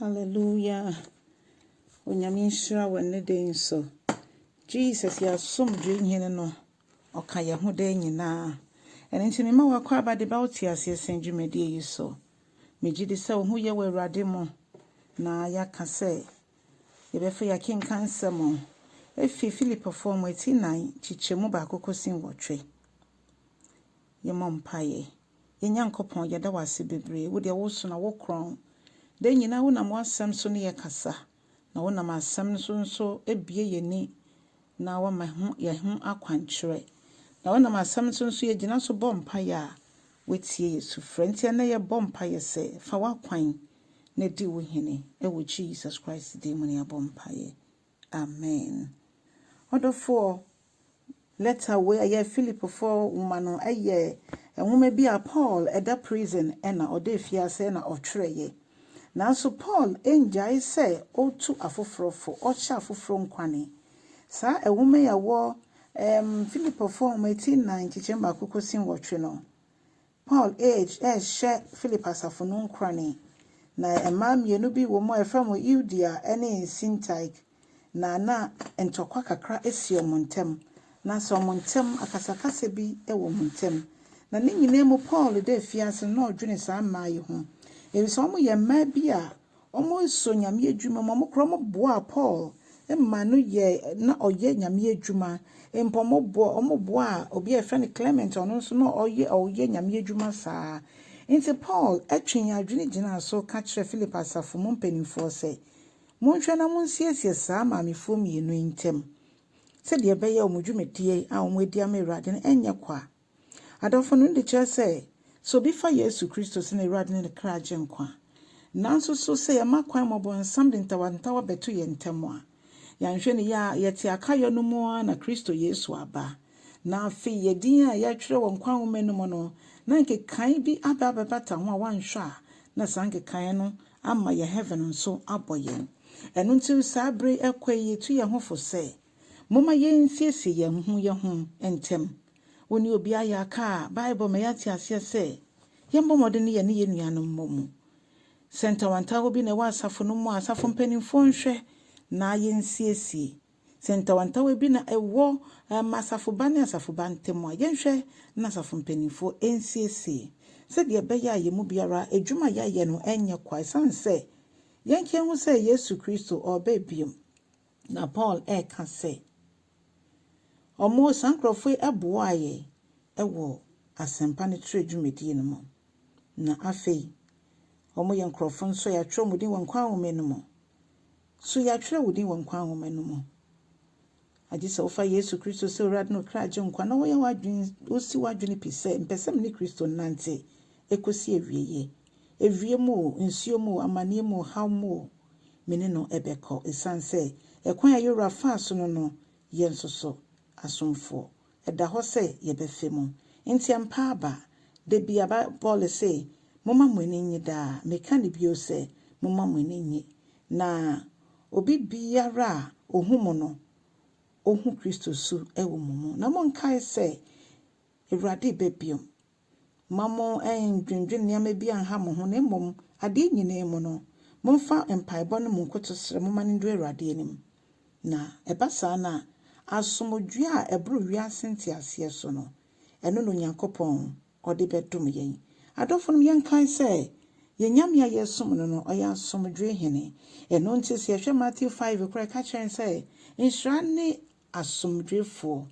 Hallelujah. Onyamishra wene den so. Jesus ya somdwe nyene no. Oka ye ho den nyina. Ene nti mema wakwa abade ba oti ase senjumedi yi so. Megidi se wo hu ye we Awurade mo. Na ya ka se ye be fe ya kinkan semo. Efi Philip form 89 chichemu ba kokosin wotwe. Ye mompaye. Ye nyankopon ye da wase bebre. Wo de wo so na wo kron. Den nyina wo na mo asem so ne ye kasa. Na wo na asem so ebie ye ni na wa ma ho ye ho akwankyere. Na wo na asem so ye gina so bompa ya wetie Yesu frenti na ye bompa ye se fa wa kwan na di wo hene e wo Jesus Christ de mu ne bompa ye. Amen. Odofo letter we aye Philip for woman aye enwoma bi a Paul eda prison na ode fiase na otwereye. Nanso Paul enjai se otu afofrofo ocha afofro nkwane sa enwoma ya wo Philip for 89 chichemba akokosin wotwe no Paul she Philip asafo no nkwane na emamienu bi wo mo eframo Eudia ene Syntyche na entokwa kakra esi omontem na so omontem akasakase bi ewo montem na ne nyine mu Paul de fiase na odwene sa maayi ho ebi so mo ye ma bi a omo so nyame adwuma mo kro boa Paul emma no ye na oye nyame adwuma empo mo boa obi e friend Clement ono so na oye nyame adwuma saa nti Paul atwen adwene gina so ka kire Philip asafo mo mpanimfo se monhwe na monsiesie saa maamefo mienu ntem se de be ye omudwumedie a omwedi Awurade no enye kwa adofo no de kire se so bi fa Yesu Kristo se na Awurade ne kra agyenkwa nanso so se ya makwan mobonsam de ntawantawa beto ye ntem a yanhwe ne ya yete akayo no mo na Kristo Yesu aba na afi ye din a ya twere won kwan womenum no na nke kan bi ababata ho a wanhwa na sanke kan no ama ye heaven nso aboyen enu nti sabre ekwaye tu ye hofo se moma ye nsiesie ye ho entem woni obi aya ka Bible me yati ase se ye mbomode ne ye ne ye nuanom momu senta wanta obi ne wasafo no mu asafo mpanimfo nhwe na ye nsiesie senta wanta obi na ewo masafo bane asafo bantemo ye nhwe na asafo mpanimfo ensiesie se de be ya ye mu biara edwuma ya ye no enye kwa sanse yenke hu se Yesu Kristo obebium na Paul ka se omo sankrofo eboaye ewo asempa ne tire dwumedi no mo na afei omo ye nkrofo nso ya twere mudin wankwa womenum mo so ya twere wudin wankwa womenum mo agisa ofa Yesu Kristo se Awurade no kra agyenkwa na wo ye wadwen osi wadwen pise mpesem ne Kristo nante ekosi ewie mu nsio mu amane mu haw mu mene no ebeko esanse ekwan ayura faaso no yensoso asomfo eda ho se yebefe mu nti ampa aba de bia Paul se moma mwenenyi da meka ne bio se moma mwenenyi na obi biara ohumo no ohu Kristo su ewo mumu na monkai se Awurade bebiom mamo dwendwen niam bi anha mo ho ne mom ade nyine mu no momfa empaebɔ no mu nkotosre moma ne ndo Awurade anim na ebasa na asomdwe a ebro wiase ntiase so no eno no Nyankopɔn ɔde bedom yen adofo no yenkan se yenyame ya yesom no ɔya asomdwe hene eno nti se hwe Matthew 5 kora ka kyerɛ se nhyira ne asomdwefo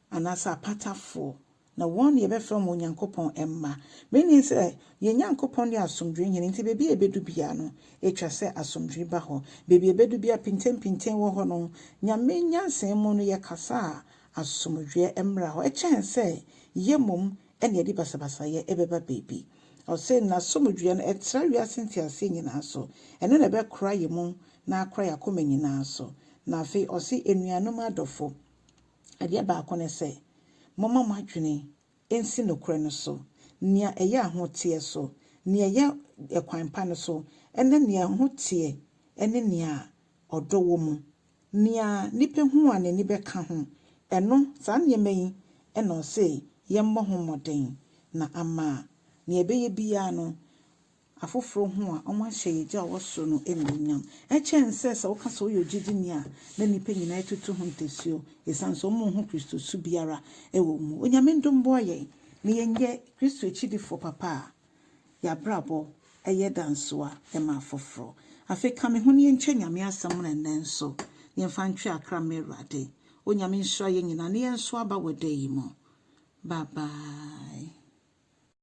anasa patafo na won ye be from Onyankopon emma meaning say ye Nyankopon de asomdwe hene nti bebi ebedu bia no etwa se asomdwe ba ho bebi ebedu bia pintem wo ho no nyame nyansen mu no ye kasa asomdwe emra ho echen se ye mom ene ye di basabasa ye ebeba bebi o se na asomdwe no etra wiase ntiase nyina so ene na be kra ye mu na akra yakoma nyina so na afi o se enuanom adofo ade ba akone se mama madwene ensi nokure no so nia eya ahotie so nia eya ekwanpa no so ene nia ahotie ene nia odowo mu nia nipe hu anani beka ho eno sa niemai ena o se ye mmɔ ho moden na ama nia ebeye bia no afoforo ho a ɔmo ahyɛ yɛgya a wɔsoro no ɛnuonyam ɛkyɛn sɛ sɛ woka sɛ woyɛ ogyidini a na nipa nyinaa tutu ho ntɛsuo ɛsan so ɔmo ho Kristo su biara ɛwɔ mu onyame ndomboa yɛn ne yɛnyɛ Kristo akyidifo papa a yɛabrabɔ ɛyɛ dansoa ɛma afoforo afei ka me ho ne yɛnkyɛ nyame asɛm no nnɛ nso yɛmfa ntwe akra me Awurade onyame nhyira yɛn nyinaa ne yɛnso aba wɔ da yi mu bye bye